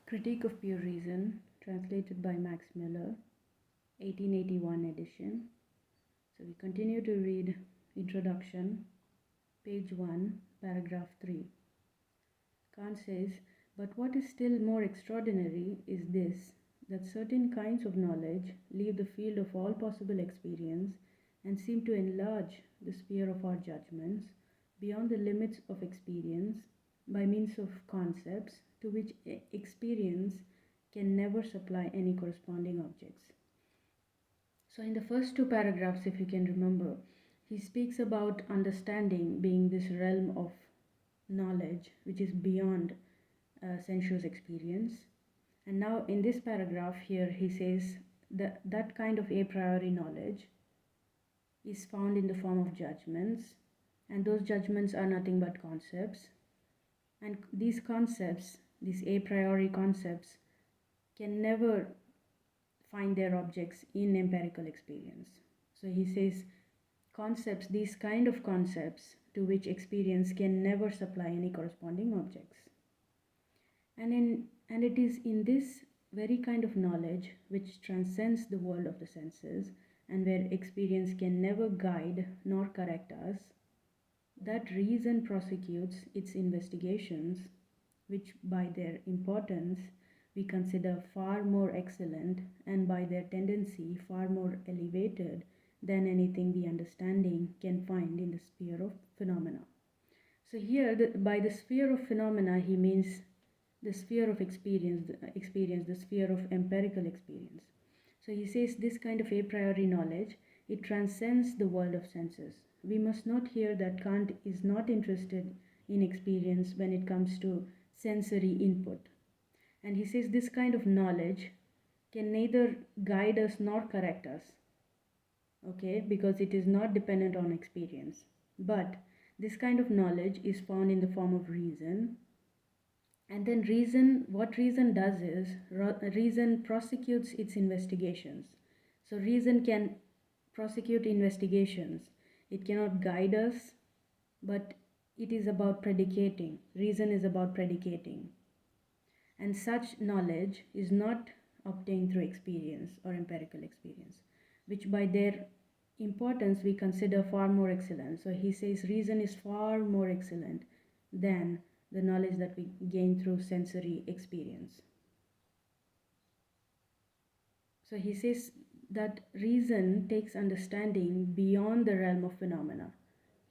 Critique of Pure Reason, translated by Max Muller, 1881 edition. So we continue to read Introduction, page 1, paragraph 3. Kant says, but what is still more extraordinary is this, that certain kinds of knowledge leave the field of all possible experience and seem to enlarge the sphere of our judgments beyond the limits of experience by means of concepts to which experience can never supply any corresponding objects. So, in the first two paragraphs, if you can remember, he speaks about understanding being this realm of knowledge which is beyond sensuous experience. And now, in this paragraph here, he says that that kind of a priori knowledge is found in the form of judgments, and those judgments are nothing but concepts. And these concepts, these a priori concepts, can never find their objects in empirical experience. So he says concepts, these kind of concepts to which experience can never supply any corresponding objects. And it is in this very kind of knowledge which transcends the world of the senses and where experience can never guide nor correct us, that reason prosecutes its investigations, which by their importance we consider far more excellent and by their tendency far more elevated than anything the understanding can find in the sphere of phenomena. So here, by the sphere of phenomena, he means the sphere of experience, the sphere of empirical experience. So he says this kind of a priori knowledge, it transcends the world of senses. We must note here that Kant is not interested in experience when it comes to sensory input. And he says this kind of knowledge can neither guide us nor correct us, okay, because it is not dependent on experience. But this kind of knowledge is found in the form of reason. And then what reason does is, reason prosecutes its investigations. So reason can prosecute investigations. It cannot guide us, but it is about predicating. Reason is about predicating. And such knowledge is not obtained through experience or empirical experience, which by their importance we consider far more excellent. So he says reason is far more excellent than the knowledge that we gain through sensory experience. So he says that reason takes understanding beyond the realm of phenomena.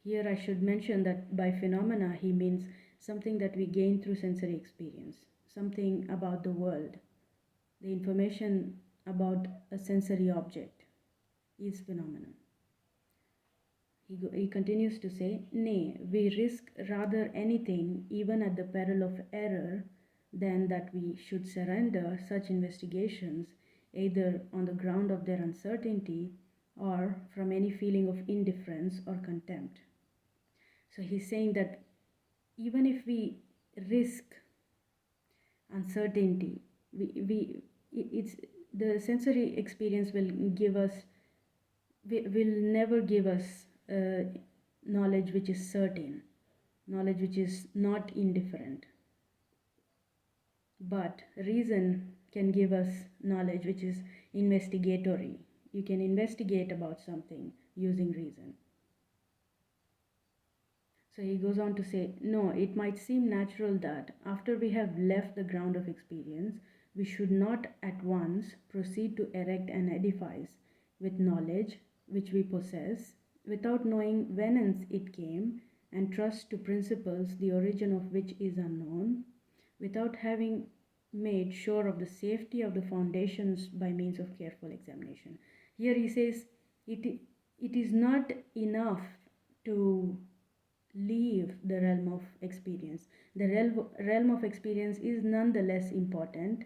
Here I should mention that by phenomena he means something that we gain through sensory experience, something about the world. The information about a sensory object is phenomenon. He continues to say, nay, we risk rather anything, even at the peril of error, than that we should surrender such investigations either on the ground of their uncertainty or from any feeling of indifference or contempt. So he's saying that even if we risk uncertainty, it's the sensory experience will never give us knowledge which is certain, knowledge which is not indifferent. But reason can give us knowledge which is investigatory. You can investigate about something using reason. So he goes on to say, no, it might seem natural that after we have left the ground of experience, we should not at once proceed to erect an edifice with knowledge which we possess, without knowing whence it came, and trust to principles the origin of which is unknown, without having made sure of the safety of the foundations by means of careful examination. Here he says it is not enough to leave the realm of experience. The realm of experience is nonetheless important,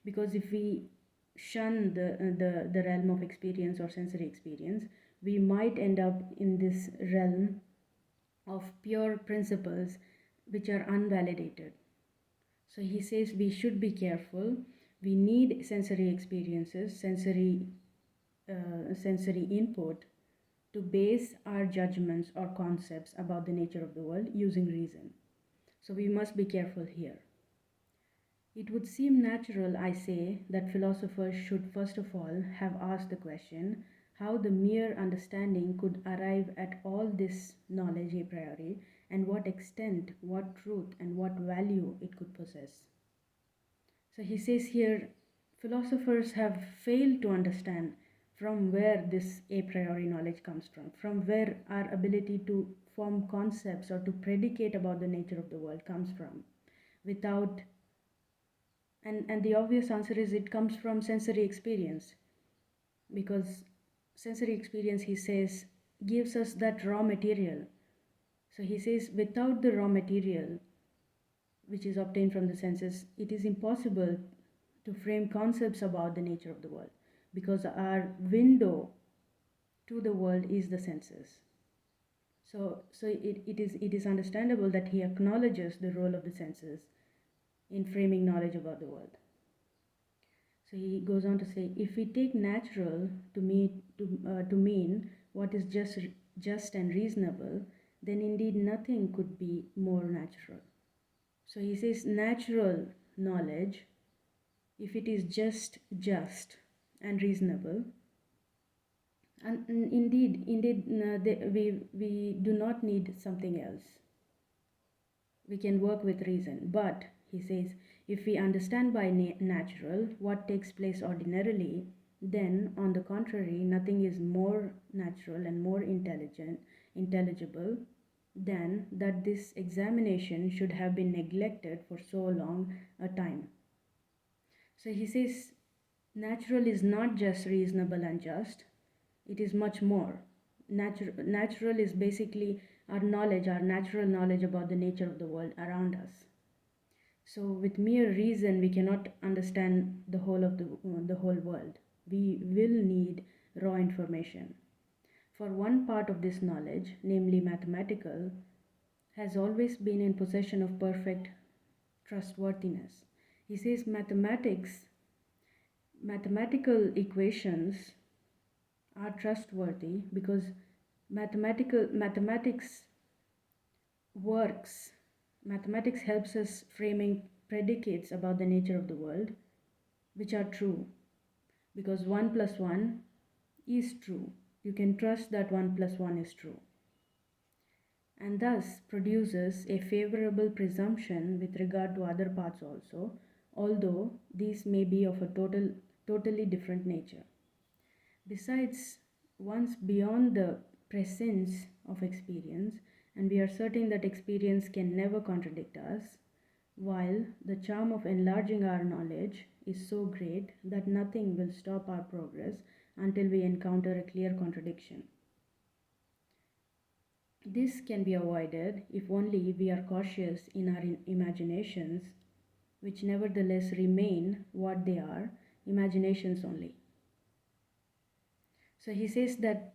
because if we shun the realm of experience or sensory experience, we might end up in this realm of pure principles which are unvalidated. So he says we should be careful. We need sensory experiences, sensory input to base our judgments or concepts about the nature of the world using reason. So we must be careful here. It would seem natural, I say, that philosophers should first of all have asked the question how the mere understanding could arrive at all this knowledge a priori, and what extent, what truth, and what value it could possess. So he says here, philosophers have failed to understand from where this a priori knowledge comes from where our ability to form concepts or to predicate about the nature of the world comes from, without and the obvious answer is it comes from sensory experience, because sensory experience, he says, gives us that raw material. So he says without the raw material which is obtained from the senses, it is impossible to frame concepts about the nature of the world, because our window to the world is the senses. So it is understandable that he acknowledges the role of the senses in framing knowledge about the world. So he goes on to say, if we take natural to mean what is just and reasonable, then indeed nothing could be more natural. So he says natural knowledge, if it is just and reasonable, and indeed, we do not need something else. We can work with reason. But he says, if we understand by natural what takes place ordinarily, then on the contrary, nothing is more natural and more intelligible than that this examination should have been neglected for so long a time. So he says, natural is not just reasonable and just, it is much more. Natural is basically our knowledge, our natural knowledge about the nature of the world around us. So with mere reason, we cannot understand the whole of the whole world. We will need raw information. For one part of this knowledge, namely mathematical, has always been in possession of perfect trustworthiness. He says mathematical equations are trustworthy because mathematics works. Mathematics helps us framing predicates about the nature of the world, which are true, because 1 plus 1 is true. You can trust that 1 plus 1 is true, and thus produces a favorable presumption with regard to other parts also, although these may be of a totally different nature. Besides, once beyond the presence of experience, and we are certain that experience can never contradict us, while the charm of enlarging our knowledge is so great that nothing will stop our progress until we encounter a clear contradiction. This can be avoided if only we are cautious in our imaginations, which nevertheless remain what they are, imaginations only. So he says that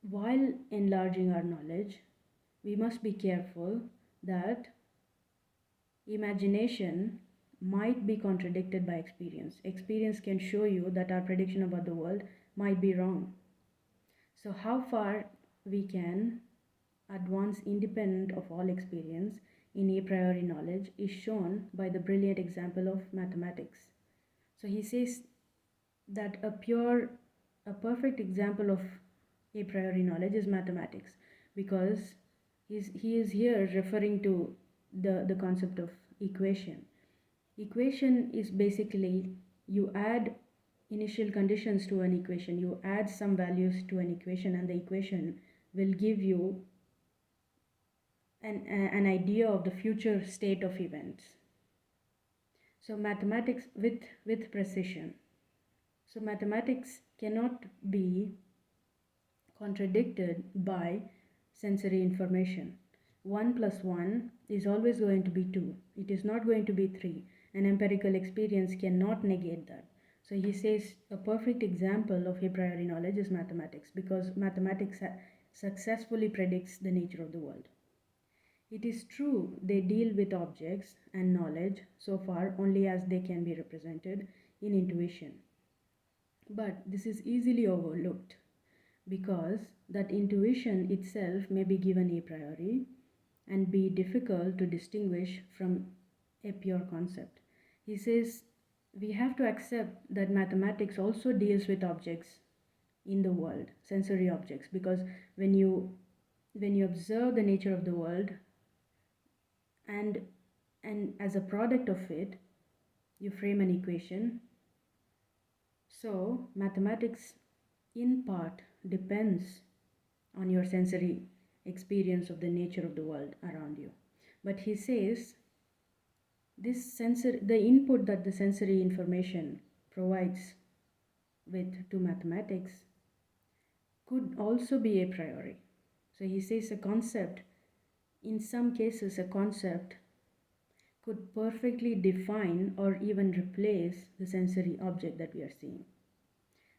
while enlarging our knowledge, we must be careful that imagination might be contradicted by experience. Experience can show you that our prediction about the world might be wrong. So how far we can advance independent of all experience in a priori knowledge is shown by the brilliant example of mathematics. So he says that a perfect example of a priori knowledge is mathematics, because he is here referring to the concept of equation. Equation is basically you add initial conditions to an equation, you add some values to an equation, and the equation will give you an idea of the future state of events. So mathematics with precision. So mathematics cannot be contradicted by sensory information. 1 plus 1 is always going to be 2. It is not going to be 3. An empirical experience cannot negate that. So he says a perfect example of a priori knowledge is mathematics, because mathematics successfully predicts the nature of the world. It is true they deal with objects and knowledge so far only as they can be represented in intuition. But this is easily overlooked, because that intuition itself may be given a priori and be difficult to distinguish from a pure concept. He says we have to accept that mathematics also deals with objects in the world, sensory objects, because when you observe the nature of the world, and as a product of it you frame an equation. So mathematics in part depends on your sensory experience of the nature of the world around you. But he says the input that the sensory information provides with to mathematics could also be a priori. So he says in some cases a concept could perfectly define or even replace the sensory object that we are seeing.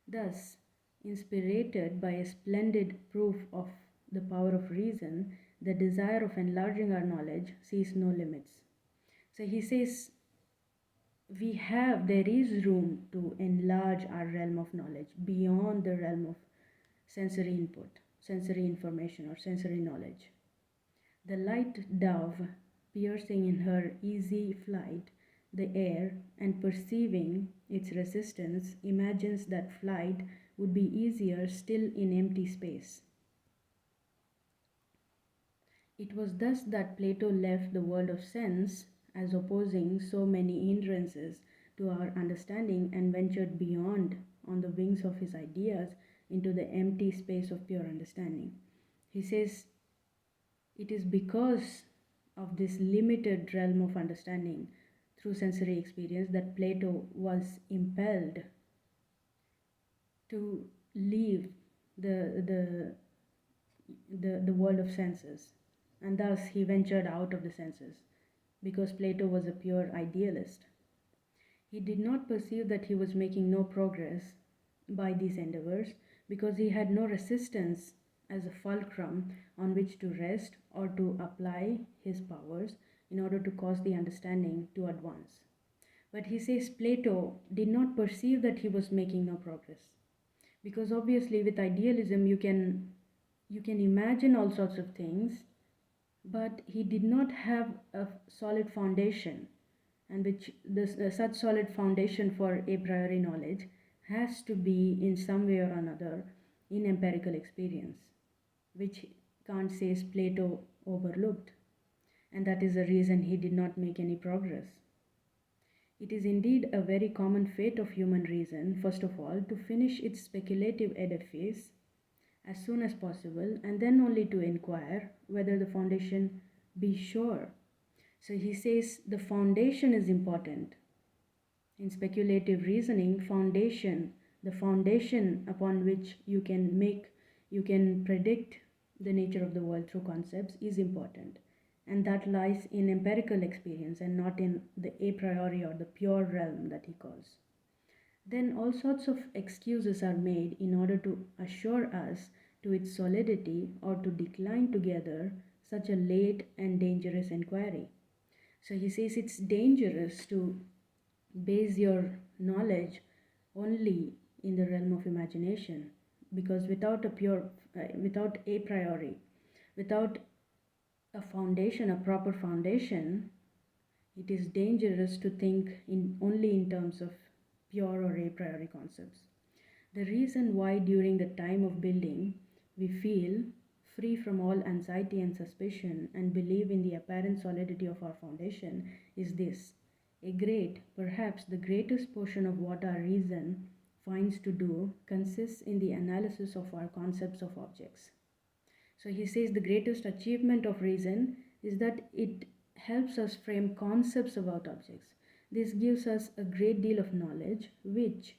Thus, inspired by a splendid proof of the power of reason, the desire of enlarging our knowledge sees no limits. So he says there is room to enlarge our realm of knowledge beyond the realm of sensory input, sensory information, or sensory knowledge. The light dove, piercing in her easy flight the air and perceiving its resistance, imagines that flight would be easier still in empty space. It was thus that Plato left the world of sense as opposing so many hindrances to our understanding and ventured beyond on the wings of his ideas into the empty space of pure understanding. He says, it is because of this limited realm of understanding through sensory experience that Plato was impelled to leave the world of senses, and thus he ventured out of the senses because Plato was a pure idealist. He did not perceive that he was making no progress by these endeavors because he had no resistance as a fulcrum on which to rest or to apply his powers in order to cause the understanding to advance. But he says Plato did not perceive that he was making no progress, because obviously with idealism you can imagine all sorts of things, but he did not have a solid foundation, and which such solid foundation for a priori knowledge has to be in some way or another in empirical experience, which Kant says Plato overlooked, and that is the reason he did not make any progress. It is indeed a very common fate of human reason, first of all, to finish its speculative edifice as soon as possible, and then only to inquire whether the foundation be sure. So he says the foundation is important. In speculative reasoning, the foundation upon which you can predict the nature of the world through concepts is important. And that lies in empirical experience and not in the a priori or the pure realm that he calls. Then all sorts of excuses are made in order to assure us to its solidity or to decline together such a late and dangerous inquiry. So he says it's dangerous to base your knowledge only in the realm of imagination, because without a priori, without a proper foundation, it is dangerous to think only in terms of pure or a priori concepts. The reason why during the time of building we feel free from all anxiety and suspicion and believe in the apparent solidity of our foundation is this: perhaps the greatest portion of what our reason finds to do consists in the analysis of our concepts of objects. So he says the greatest achievement of reason is that it helps us frame concepts about objects. This gives us a great deal of knowledge, which,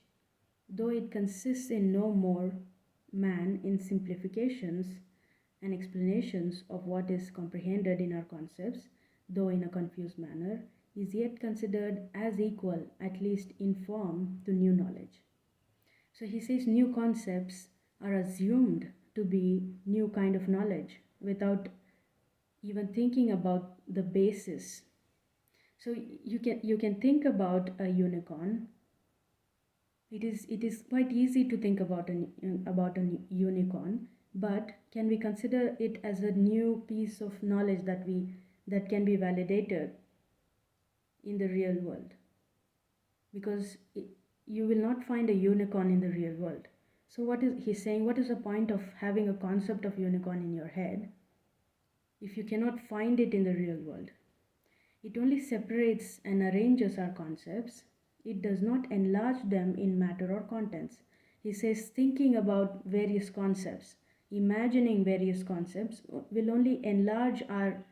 though it consists in no more in simplifications and explanations of what is comprehended in our concepts, though in a confused manner, is yet considered as equal, at least in form, to new knowledge. So he says new concepts are assumed to be new kind of knowledge without even thinking about the basis. So you can think about a unicorn. It is quite easy to think about a unicorn, but can we consider it as a new piece of knowledge that can be validated in the real world? because you will not find a unicorn in the real world. So what is he's saying, what is the point of having a concept of unicorn in your head if you cannot find it in the real world? It only separates and arranges our concepts. It does not enlarge them in matter or contents. He says thinking about various concepts, imagining various concepts will only enlarge our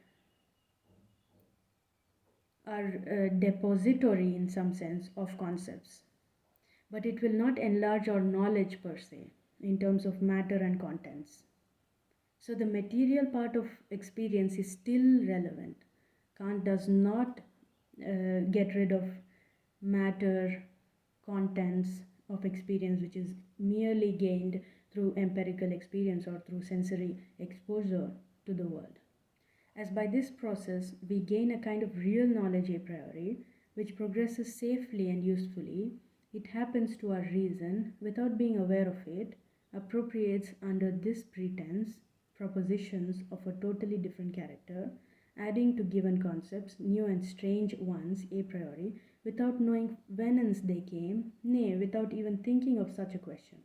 depository in some sense of concepts, but it will not enlarge our knowledge per se in terms of matter and contents. So the material part of experience is still relevant. Kant does not get rid of matter, contents of experience, which is merely gained through empirical experience or through sensory exposure to the world. As by this process we gain a kind of real knowledge a priori, which progresses safely and usefully, it happens to our reason without being aware of it, appropriates under this pretense propositions of a totally different character, adding to given concepts new and strange ones a priori, without knowing whence they came, nay, without even thinking of such a question.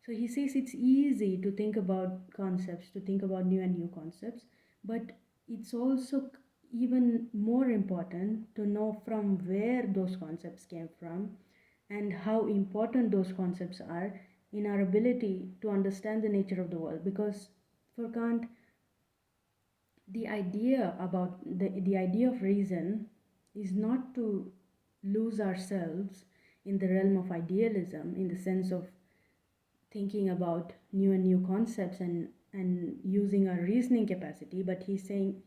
So he says it's easy to think about concepts, to think about new concepts, but it's also even more important to know from where those concepts came from and how important those concepts are in our ability to understand the nature of the world. Because for Kant, the idea about the idea of reason is not to lose ourselves in the realm of idealism in the sense of thinking about new concepts and using our reasoning capacity, but he's saying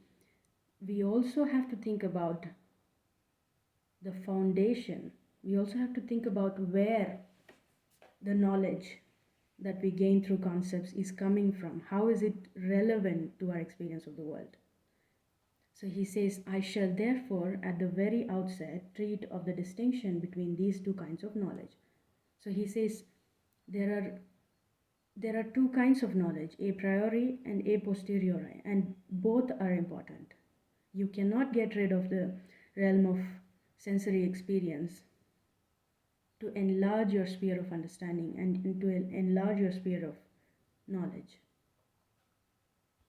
we also have to think about the foundation. We also have to think about where the knowledge that we gain through concepts is coming from. How is it relevant to our experience of the world? So he says, I shall therefore at the very outset treat of the distinction between these two kinds of knowledge. So he says there are two kinds of knowledge, a priori and a posteriori, and both are important. You cannot get rid of the realm of sensory experience to enlarge your sphere of understanding and to enlarge your sphere of knowledge.